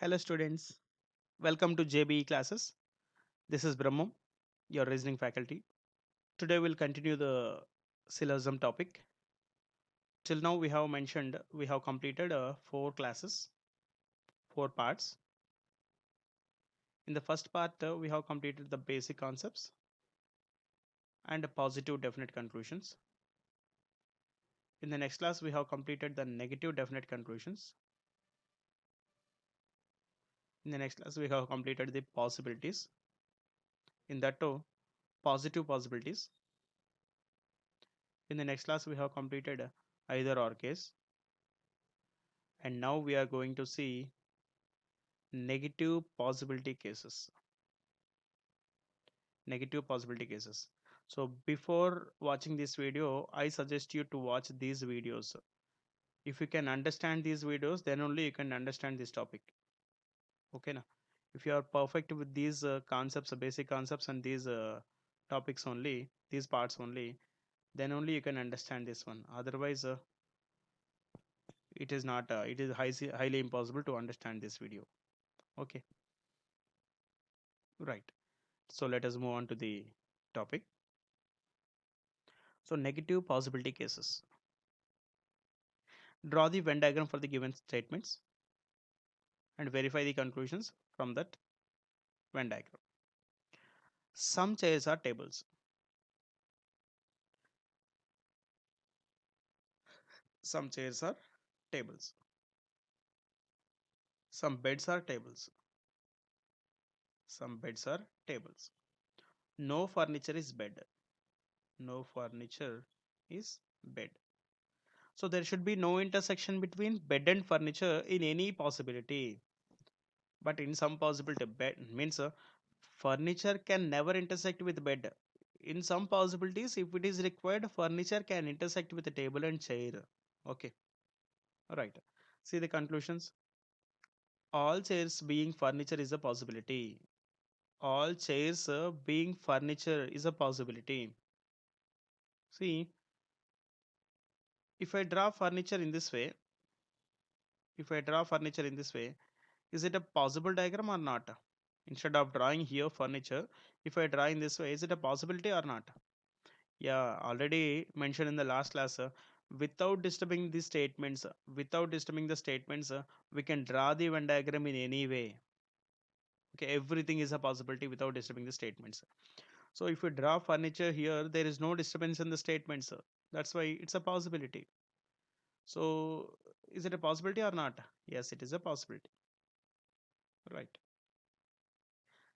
Hello students, welcome to JBE classes. This is Brahmam, your reasoning faculty. Today we'll continue the syllogism topic. Till now we have completed four classes, four parts. In the first part we have completed the basic concepts and positive definite conclusions. In the next class we have completed the negative definite conclusions. In the next class we have completed the possibilities. In that too, positive possibilities. In the next class we have completed either or case. And now we are going to see negative possibility cases. Negative possibility cases. So before watching this video, I suggest you to watch these videos. If you can understand these videos, then only you can understand this topic. Okay, na? If you are perfect with these concepts, basic concepts, and these topics only, these parts only, then only you can understand this one. Otherwise, it is not. It is highly impossible to understand this video. Okay, right. So let us move on to the topic. So negative possibility cases. Draw the Venn diagram for the given statements and verify the conclusions from that Venn diagram. Some chairs are tables. Some chairs are tables. Some beds are tables. Some beds are tables. No furniture is bed. No furniture is bed. So there should be no intersection between bed and furniture in any possibility. But in some possibility, bed means furniture can never intersect with bed. In some possibilities, if it is required, furniture can intersect with the table and chair. Okay, right. See the conclusions. All chairs being furniture is a possibility. All chairs being furniture is a possibility. See, if I draw furniture in this way, if I draw furniture in this way, is it a possible diagram or not? Instead of drawing here furniture, if I draw in this way, is it a possibility or not? Yeah, already mentioned in the last class. Without disturbing the statements, we can draw the Venn diagram in any way. Okay, everything is a possibility without disturbing the statements. So if you draw furniture here, there is no disturbance in the statements. That's why it's a possibility. So is it a possibility or not? Yes, it is a possibility. Right.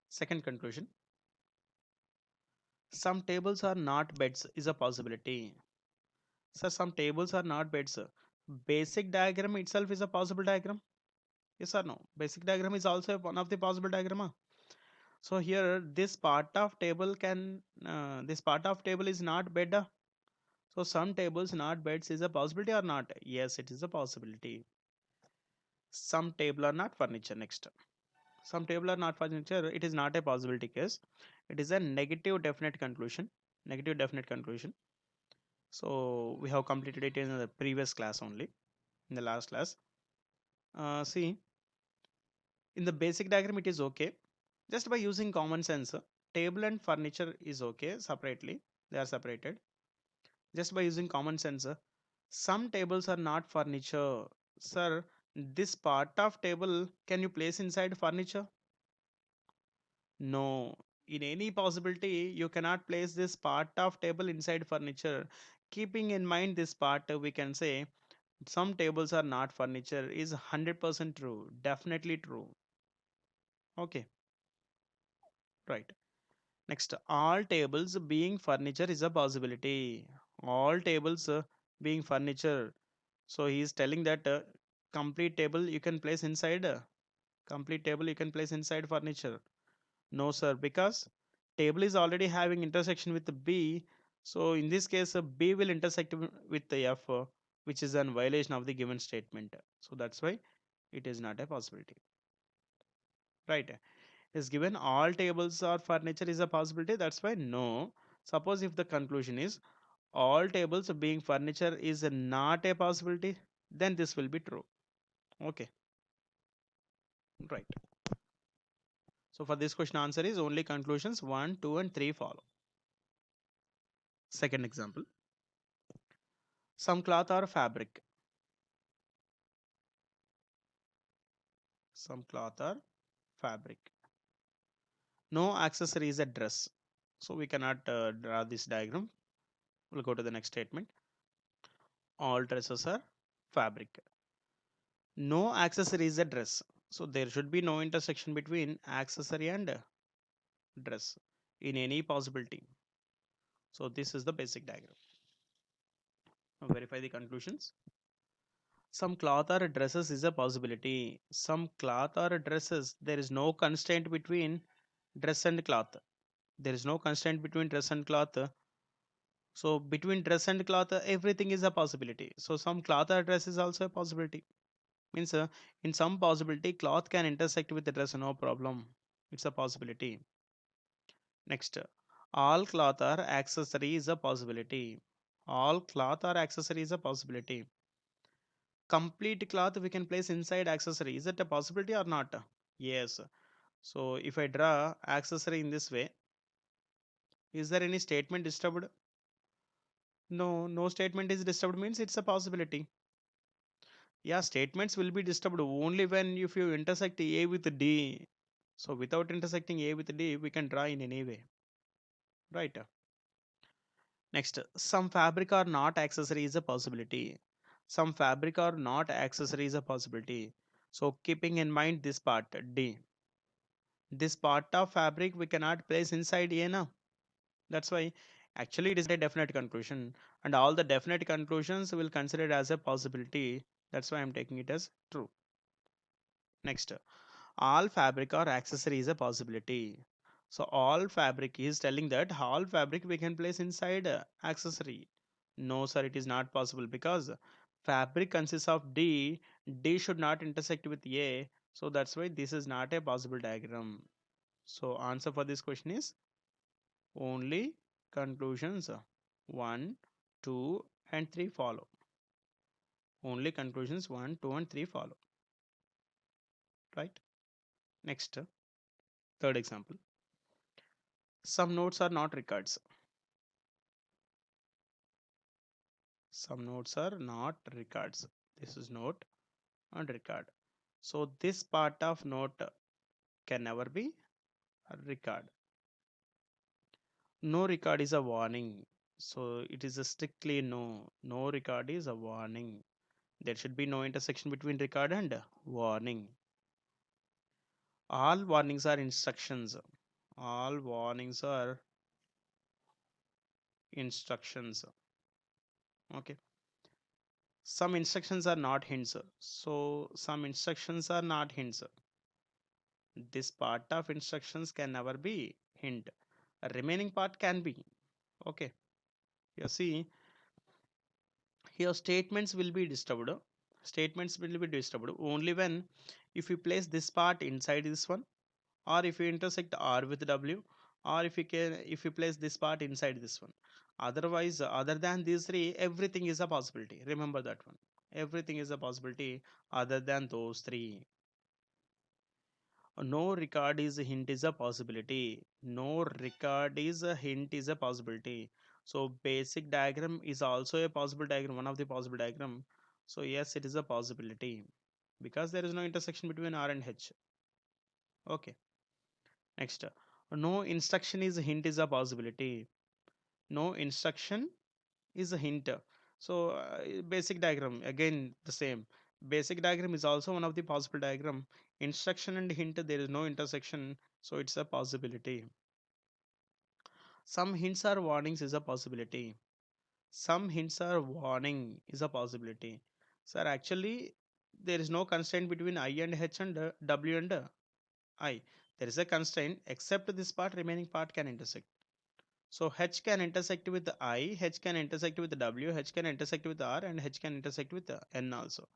Second conclusion. Some tables are not beds is a possibility. So some tables are not beds. Basic diagram itself is a possible diagram. Yes or no? Basic diagram is also one of the possible diagram. So here this part of table is not bed. So some tables not beds is a possibility or not? Yes, it is a possibility. Some table are not furniture. Next, some table are not furniture. It is not a possibility case. It is a negative definite conclusion. Negative definite conclusion. So we have completed it in the previous class only, in the last class. See, in the basic diagram it is okay. Just by using common sense, table and furniture is okay separately. They are separated. Just by using common sense, some tables are not furniture. Sir, this part of table can you place inside furniture? No. In any possibility, you cannot place this part of table inside furniture. Keeping in mind this part, we can say some tables are not furniture is 100% true. Definitely true. Okay, right. Next, all tables being furniture is a possibility. All tables being furniture. So he is telling that complete table you can place inside. Complete table you can place inside furniture. No, sir, because table is already having intersection with the B. So in this case, B will intersect with the F, which is a violation of the given statement. So that's why it is not a possibility. Right? Is given all tables or furniture is a possibility. That's why no. Suppose if the conclusion is all tables being furniture is not a possibility, then this will be true. Okay. Right. So for this question answer is only conclusions 1, 2 and 3 follow. Second example. Some cloth or fabric. Some cloth or fabric. No accessory is a dress. So we cannot draw this diagram. We'll go to the next statement. All dresses are fabric. No accessory is a dress. So there should be no intersection between accessory and dress in any possibility. So this is the basic diagram. Now verify the conclusions. Some cloth or dresses is a possibility. Some cloth or dresses, there is no constraint between dress and cloth. There is no constraint between dress and cloth. So between dress and cloth, everything is a possibility. So some cloth or dress is also a possibility. Means in some possibility, cloth can intersect with the dress, no problem. It's a possibility. Next, all cloth or accessory is a possibility. All cloth or accessory is a possibility. Complete cloth we can place inside accessory. Is it a possibility or not? Yes. So if I draw accessory in this way, is there any statement disturbed? No, no statement is disturbed means it's a possibility. Yeah, statements will be disturbed only when if you intersect A with D. So without intersecting A with D, we can draw in any way. Right. Next, some fabric or not accessory is a possibility. Some fabric or not accessory is a possibility. So keeping in mind this part D. This part of fabric we cannot place inside A now. That's why actually it is a definite conclusion. And all the definite conclusions will consider it as a possibility. That's why I'm taking it as true. Next, all fabric or accessory is a possibility. So all fabric is telling that all fabric we can place inside accessory. No sir, it is not possible because fabric consists of D. D should not intersect with A. So that's why this is not a possible diagram. So answer for this question is only conclusions 1, 2 and 3 follow. Only conclusions 1, 2 and 3 follow. Right. Next, third example. Some notes are not records. Some notes are not records. This is note and record. So this part of note can never be a record. No record is a warning. So it is a strictly no. No record is a warning. There should be no intersection between record and warning. All warnings are instructions. All warnings are instructions. Okay. Some instructions are not hints. So some instructions are not hints. This part of instructions can never be hint. A remaining part can be. Okay. You see, here statements will be disturbed. Statements will be disturbed only when if you place this part inside this one, or if you intersect R with W, or if you place this part inside this one. Otherwise, other than these three, everything is a possibility. Remember that one. Everything is a possibility other than those three. No record is a hint is a possibility. No record is a hint is a possibility. So basic diagram is also a possible diagram, one of the possible diagram. So yes, it is a possibility because there is no intersection between R and H. Okay. Next, no instruction is a hint is a possibility. No instruction is a hint. So basic diagram again the same. Basic diagram is also one of the possible diagram. Instruction and hint there is no intersection, so it's a possibility. Some hints or warnings is a possibility. Some hints or warning is a possibility. Sir, actually there is no constraint between I and H and W and I. There is a constraint except this part remaining part can intersect. So H can intersect with I, H can intersect with W, H can intersect with R, and H can intersect with N also.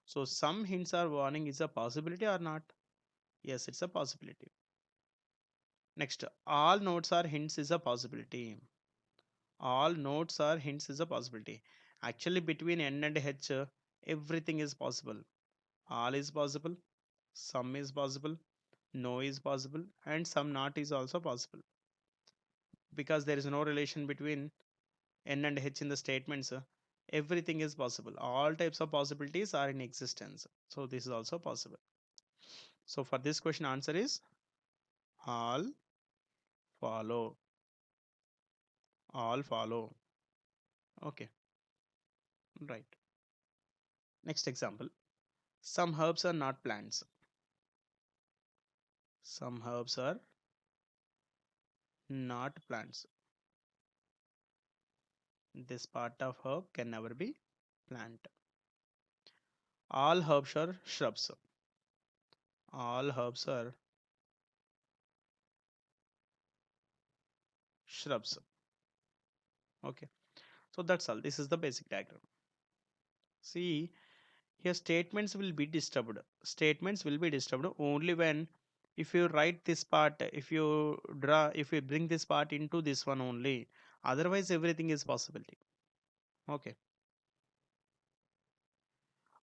So some hints or warning is a possibility or not? Yes, it's a possibility. Next, all nodes are hints is a possibility. All nodes are hints is a possibility. Actually, between N and H, everything is possible. All is possible. Some is possible, no is possible, and some not is also possible, because there is no relation between n and h in the statements. Everything is possible. All types of possibilities are in existence. So this is also possible. So for this question, answer is all follow. All follow. Okay, right. Next example. Some herbs are not plants. Some herbs are not plants. This part of herb can never be plant. All herbs are shrubs. All herbs are shrubs. Okay. So that's all. This is the basic diagram. See, here statements will be disturbed. Statements will be disturbed only when, if you write this part, if you bring this part into this one only. Otherwise, everything is possibility. Okay.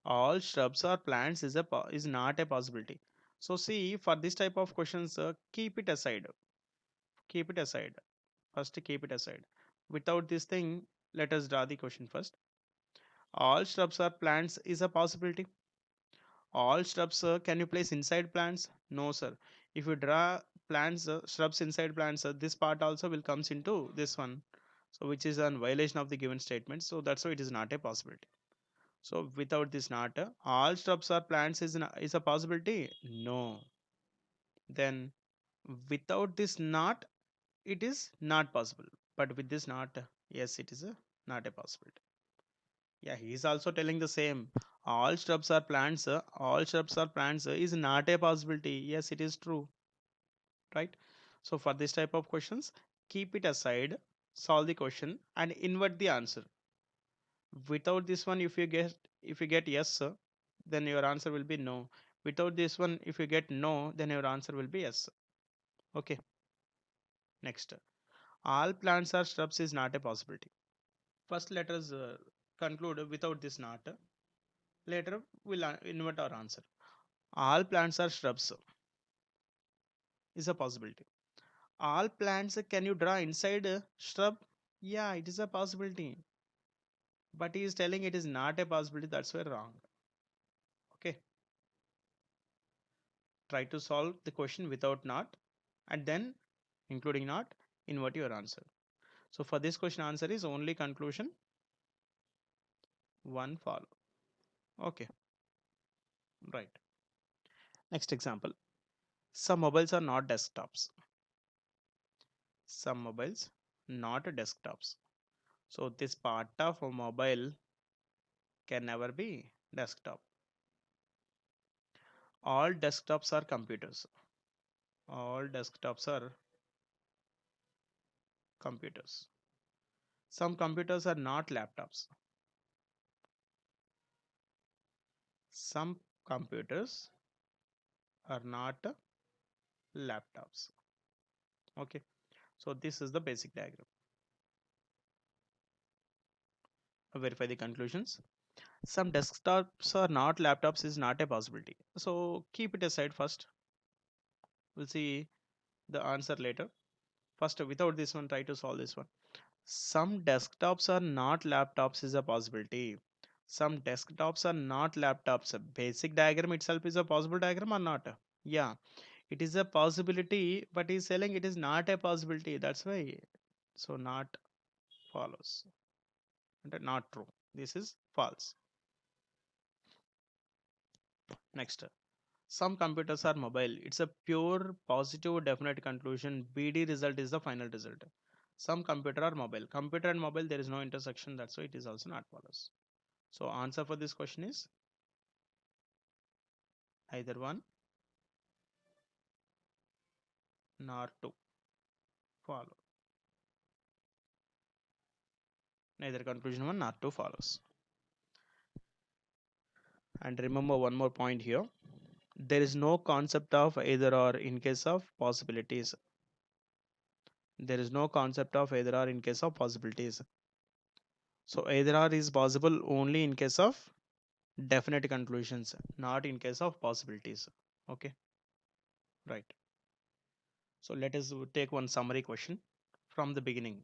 All shrubs or plants is not a possibility. So see, for this type of questions, keep it aside. Keep it aside. First, keep it aside. Without this thing, let us draw the question first. All shrubs or plants is a possibility. All shrubs can you place inside plants? No, sir. If you draw plants, shrubs inside plants, this part also will comes into this one. So which is a violation of the given statement. So that's why it is not a possibility. So without this not, all shrubs or plants is a possibility? No. Then without this not, it is not possible. But with this not, yes, it is not a possibility. Yeah, he is also telling the same. All shrubs are plants. All shrubs are plants is not a possibility. Yes, it is true, right? So for this type of questions, keep it aside, solve the question, and invert the answer. Without this one, if you get yes, sir, then your answer will be no. Without this one, if you get no, then your answer will be yes. Okay. Next, all plants are shrubs is not a possibility. First, let us conclude without this not. Later, we'll invert our answer. All plants are shrubs is a possibility. All plants can you draw inside a shrub? Yeah, it is a possibility. But he is telling it is not a possibility. That's why wrong. Okay. Try to solve the question without not, and then including not, invert your answer. So for this question, answer is only conclusion one follow. Okay. Right. Next example. Some mobiles are not desktops. Some mobiles not desktops. So this part of a mobile can never be desktop. All desktops are computers. All desktops are computers. Some computers are not laptops. Some computers are not laptops. Okay. So this is the basic diagram. Verify the conclusions. Some desktops are not laptops is not a possibility. So keep it aside first. We'll see the answer later. First, without this one, try to solve this one. Some desktops are not laptops is a possibility. Some desktops are not laptops. Basic diagram itself is a possible diagram or not? Yeah, it is a possibility, but he's saying it is not a possibility. That's why. So not follows. And not true. This is false. Next. Some computers are mobile. It's a pure positive definite conclusion. BD result is the final result. Some computer are mobile. Computer and mobile there is no intersection. That's why it is also not follows. So answer for this question is either one nor two. Follow. Neither conclusion one nor two follows. And remember one more point here. There is no concept of either or in case of possibilities. There is no concept of either or in case of possibilities. So either or is possible only in case of definite conclusions, not in case of possibilities. Okay, right. So let us take one summary question from the beginning.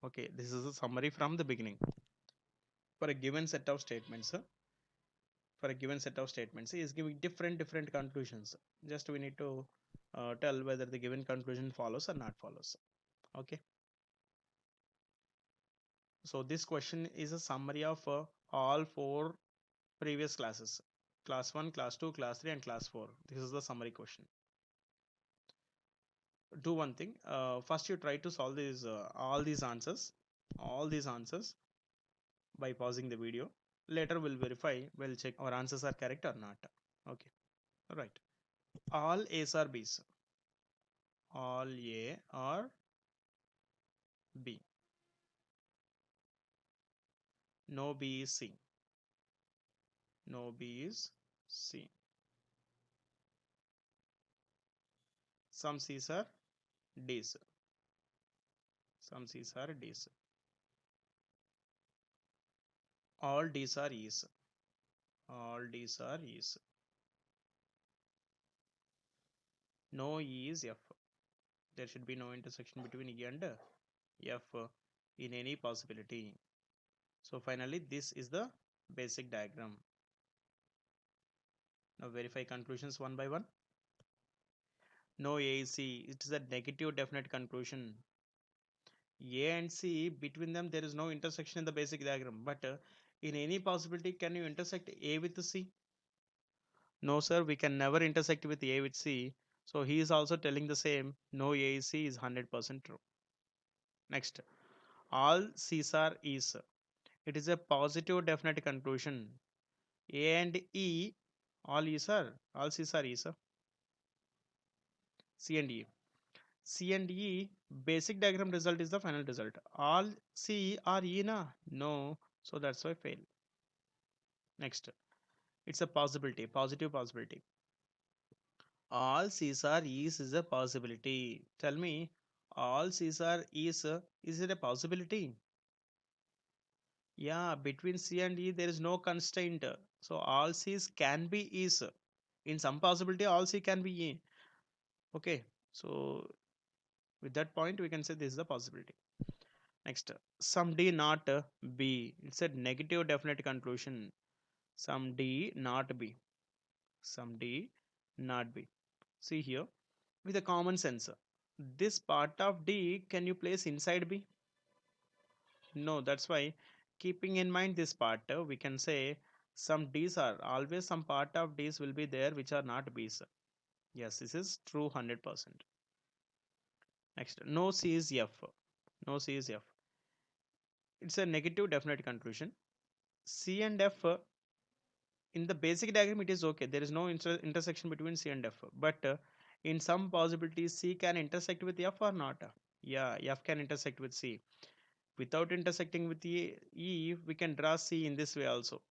Okay, this is a summary from the beginning. For a given set of statements, for a given set of statements, he is giving different conclusions. Just we need to tell whether the given conclusion follows or not follows. Okay. So this question is a summary of all four previous classes: class 1, class 2, class 3, and class 4. This is the summary question. Do one thing. First, you try to solve these all these answers by pausing the video. Later, we'll verify, we'll check our answers are correct or not. Okay, right. All A's or B's. All A or B. No B is C. No B is C. Some C's are D's. Some C's are D's. All D's are E's. All D's are E's. No E is F. There should be no intersection between E and F in any possibility. So finally, this is the basic diagram. Now verify conclusions one by one. No A is C. It is a negative definite conclusion. A and C, between them there is no intersection in the basic diagram. But in any possibility, can you intersect A with C? No, sir, we can never intersect with A with C. So he is also telling the same. No A is C is 100% true. Next, all C's are E's. It is a positive definite conclusion. A and E, all E's are, all C's are E's. C and E. C and E, basic diagram result is the final result. All C are E na? No. So that's why fail. Next, it's a possibility, positive possibility. All C's are E's is a possibility. Tell me, all C's are E's, is it a possibility? Yeah, between C and E, there is no constraint. So all C's can be E's. In some possibility, all C can be E. Okay, so with that point, we can say this is a possibility. Next, some D not B. It's a negative definite conclusion. Some D not B. Some D not B. See here, with a common sense, this part of D can you place inside B? No, that's why keeping in mind this part, we can say some D's are always some part of D's will be there which are not B's. Yes, this is true 100%. Next, no C is F. No C is F. It's a negative definite conclusion. C and F in the basic diagram it is okay. There is no intersection between C and F. But in some possibilities C can intersect with F or not. Yeah, F can intersect with C. Without intersecting with E, we can draw C in this way also.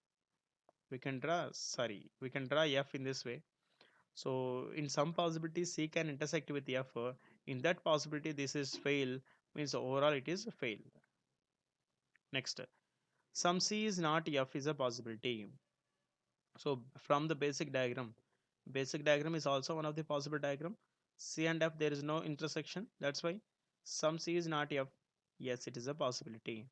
We can draw F in this way. So in some possibilities C can intersect with F. In that possibility this is fail, means overall it is fail. Next, some C is not F is a possibility. So from the basic diagram is also one of the possible diagram. C and F there is no intersection. That's why some C is not F. Yes, it is a possibility.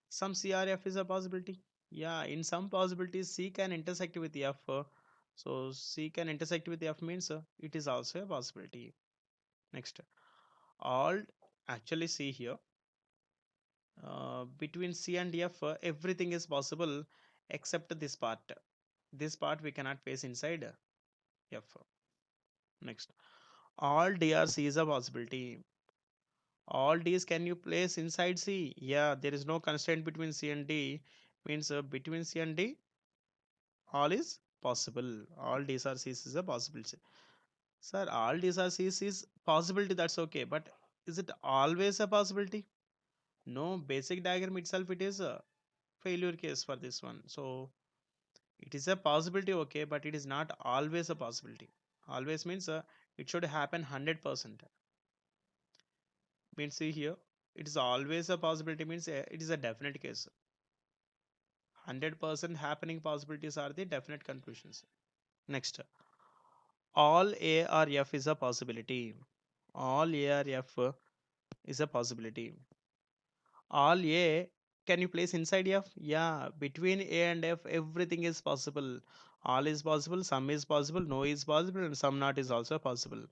Some CRF is a possibility. Yeah, in some possibilities C can intersect with F. So C can intersect with F means it is also a possibility. Next, all actually see here between C and F everything is possible except this part. This part we cannot place inside F. Next, all DRC is a possibility. All D's can you place inside C? Yeah, there is no constraint between C and D. Means between C and D, all is possible. All D's or C's is a possibility. Sir, all D's or C's is possibility. That's okay. But is it always a possibility? No, basic diagram itself, it is a failure case for this one. So it is a possibility, okay, but it is not always a possibility. Always means it should happen 100%. Means see here, it is always a possibility means it is a definite case. 100% happening possibilities are the definite conclusions. Next, all A or F is a possibility. All A or F is a possibility. All A, can you place inside F? Yeah, between A and F, everything is possible. All is possible, some is possible, no is possible, and some not is also possible.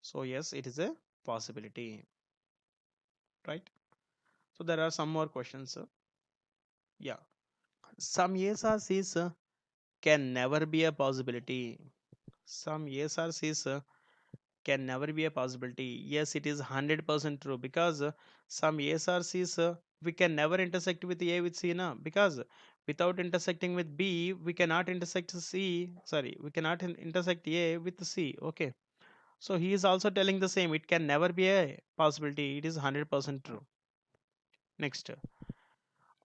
So, yes, it is a possibility, right? So, there are some more questions. Yeah, some A's or C's can never be a possibility. Some A's or C's can never be a possibility. Yes, it is 100% true because some A's or C's we can never intersect with A with C na, because without intersecting with B we cannot intersect C. Sorry, we cannot intersect A with C. Okay, so he is also telling the same. It can never be a possibility. It is 100% true. Next,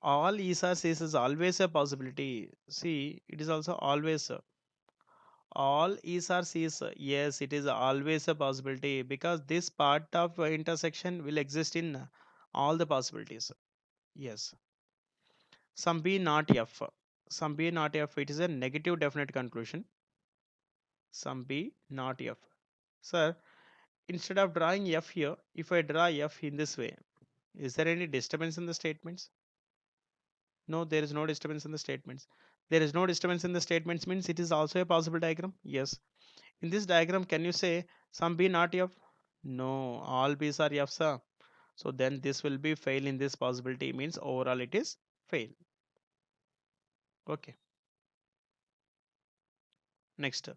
all E's or C's is always a possibility. See, it is also always. All E's or C's, yes, it is always a possibility because this part of intersection will exist in all the possibilities. Yes, some B not F. Some B not F, it is a negative definite conclusion. Some B not F. Sir, instead of drawing F here, if I draw F in this way, is there any disturbance in the statements? No, there is no disturbance in the statements. There is no disturbance in the statements means it is also a possible diagram. Yes. In this diagram, can you say some B not F? No, all B's are F's. So then this will be fail in this possibility means overall it is fail. Okay. Next,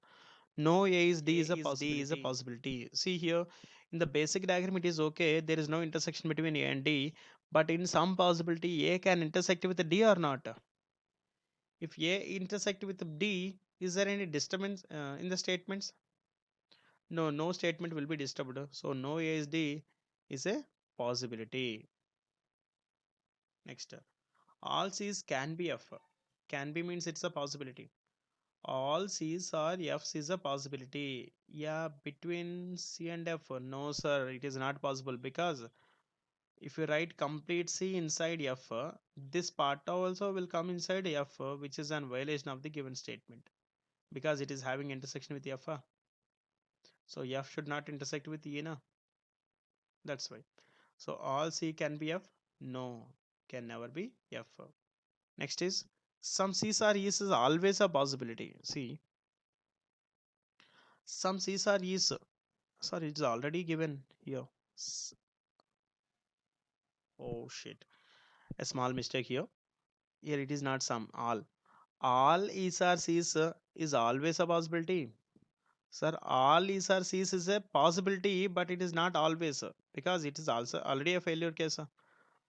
no A is D is a possibility. See here in the basic diagram it is okay. There is no intersection between A and D, but in some possibility A can intersect with D or not. If A intersect with D, is there any disturbance in the statements? No, no statement will be disturbed. So no A is D is a possibility. Next, all C's can be F. Can be means it's a possibility. All C's or F's is a possibility. Yeah, between C and F. No, sir, it is not possible because if you write complete C inside F, this part also will come inside F, which is an violation of the given statement because it is having intersection with F. So F should not intersect with E. Na? That's why. So all C can be F? No, can never be F. Next is some C's or E's is always a possibility. See, some C's or E's, sorry, it's already given here. S- Oh shit, a small mistake here. Here it is not some, all. All E's or C's is always a possibility. Sir, all E's or C's is a possibility, but it is not always because it is also already a failure case.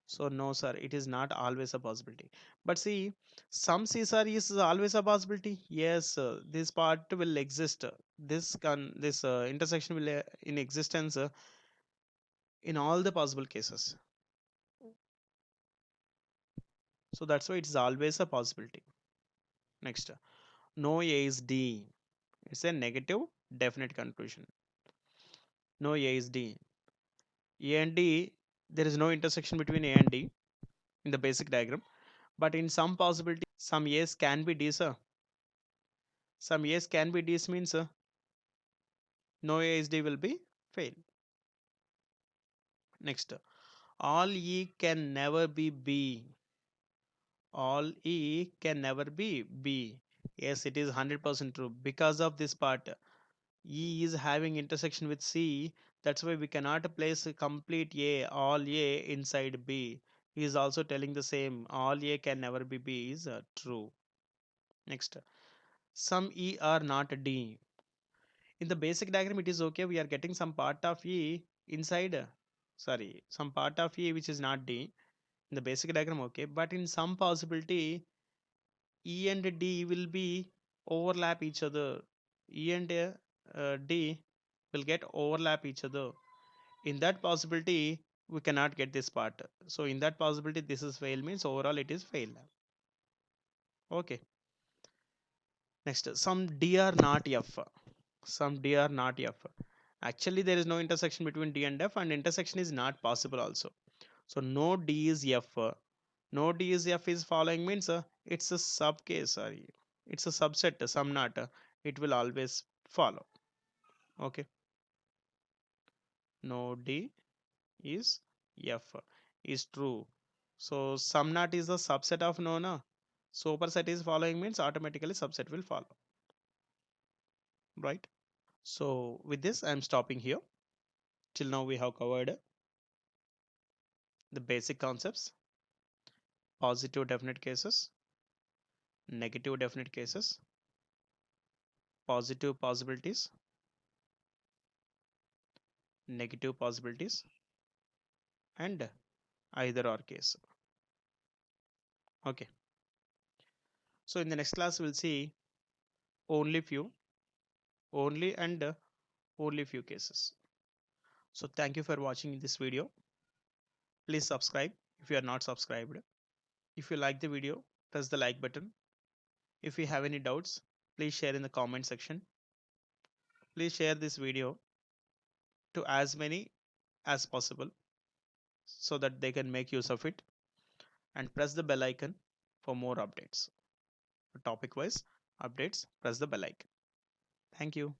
So no, sir, it is not always a possibility. But see, some Caesar is always a possibility. Yes, this part will exist. This intersection will in existence in all the possible cases. So that's why it is always a possibility. Next, no A is D. It's a negative definite conclusion. No A is D. A and D, there is no intersection between A and D in the basic diagram. But in some possibility, some A's can be D's. Some A's can be D's means no ASD will be fail. Next, all E can never be B. All E can never be B. Yes, it is 100% true. Because of this part, E is having intersection with C. That's why we cannot place a complete A, all A inside B. He is also telling the same. All A can never be B is true. Next, some E are not D. In the basic diagram it is okay, we are getting some part of E inside sorry, some part of E which is not D in the basic diagram, okay, but in some possibility E and D will be overlap each other. E and D will get overlap each other. In that possibility we cannot get this part, so in that possibility this is fail means overall it is fail. Okay. Next, some D are not F. Some D are not F. Actually, there is no intersection between D and F, and intersection is not possible also. So no D is F. No D is F is following means it's a sub case. Sorry, it's a subset, some not, it will always follow. Okay, no D is F is true. So some not is a subset of no na. Superset is following means automatically subset will follow, right? So with this, I'm stopping here. Till now we have covered the basic concepts, positive definite cases, negative definite cases, positive possibilities, negative possibilities, and either or case. Okay. So in the next class, we'll see only few, only and only few cases. So thank you for watching this video. Please subscribe if you are not subscribed. If you like the video, press the like button. If you have any doubts, please share in the comment section. Please share this video to as many as possible so that they can make use of it, and press the bell icon for more updates. For topic wise updates, press the bell icon. Thank you.